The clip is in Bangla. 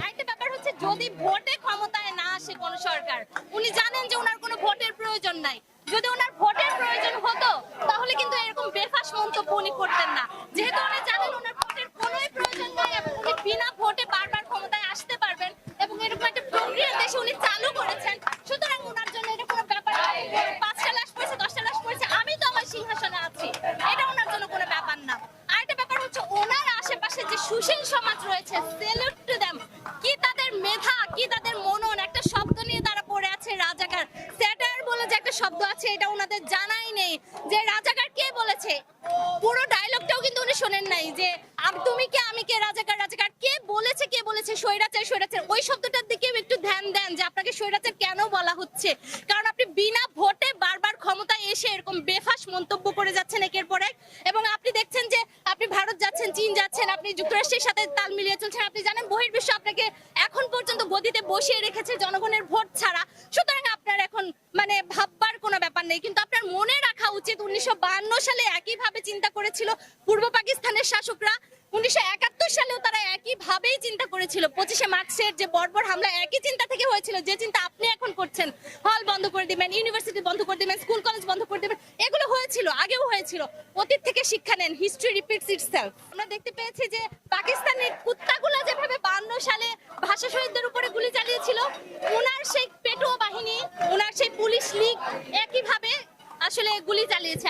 আরেকটা ব্যাপার হচ্ছে যদি ভোটে ক্ষমতায় না আসে কোন সরকার, উনি জানেন যে ওনার কোনো ভোটের প্রয়োজন নাই। যদি ওনার ভোটের প্রয়োজন হতো তাহলে কিন্তু এরকম বেফাস মন্তব্য উনি করতেন না। যেহেতু উনি জানেন ওনার ভোটের কোনোই প্রয়োজন নাই এবং উনি বিনা ভোটে বারবার ক্ষমতায় আসতে পারবেন এবং এরকম একটা প্রক্রিয়া দেশে উনি চালু করেছেন, সুতরাং ওনার জন্য এটা কোনো ব্যাপার না। 5টা লাশ পড়েছে 10টা লাশ পড়েছে, আমি তো আমার সিংহাসনে আছি, এটা ওনার জন্য কোনো ব্যাপার না। আরেকটা ব্যাপার হচ্ছে ওনার আশেপাশে যে সুশীল সমাজ রয়েছে, সেলুট টু দেম। কি তাদের মেধা, কি তাদের মনন, একটা শব্দ নিয়ে তারা পড়ে আছে রাজাকার। স্যাটার বলে যে একটা শব্দ আছে এটা ওনাদের জানাই নেই যে রাজাকার কে বলেছে। পুরো ডায়লগটাও কিন্তু উনি শোনেন নাই যে তুমি কে আমি কে রাজাকার রাজাকার কে বলেছে স্বৈরাচার স্বৈরাচার। ওই শব্দটার দিকে একটু ধ্যান দেন যে আপনাকে স্বৈরাচার কেন বলা হচ্ছে, কারণ আপনি বিনা ভোটে বারবার ক্ষমতায় এসে এরকম বেফাস মন্তব্য করে যাচ্ছেন একের পর এক। এবং আপনি দেখছেন যে আপনি ভারত যাচ্ছেন, চীন যাচ্ছেন, আপনি যুক্তরাষ্ট্রের সাথে তাল মিলিয়ে চলছেন। আপনি জানেন বহির্বিশ্ব আপনাকে এখন পর্যন্ত গদিতে বসিয়ে রেখেছে জনগণের ভোট ছাড়া। সুতরাং আপনার এখন মানে ভাববার কোনো ব্যাপার নেই। কিন্তু আপনার মনে রাখা উচিত 1952 সালে একইভাবে চিন্তা করেছিল পূর্ব পাকিস্তানের শাসকরা। 1971 সালেও তারা একইভাবেই চিন্তা করেছিল। 25শে মার্চের যে বর্বর হামলা একই চিন্তা থেকে হয়েছিল, যে চিন্তা আপনি এখন করছেন। হল বন্ধ করে দিবেন, ইউনিভার্সিটি বন্ধ করে দিবেন, স্কুল কলেজ বন্ধ করে দিবেন, এগুলো হয়েছিল, আগেও হয়েছিল। অতীত থেকে শিক্ষা নেন, হিস্ট্রি রিপিটস ইটসেলফ। আমরা দেখতে পেয়েছি যে পাকিস্তানের কুত্তাগুলো যেভাবে 52 সালে ভাষা শহীদদের উপরে গুলি চালিয়েছিল, ওনার সেই পেটোয়া বাহিনী, ওনার সেই পুলিশ লীগ একইভাবে আসলে গুলি চালিয়েছে।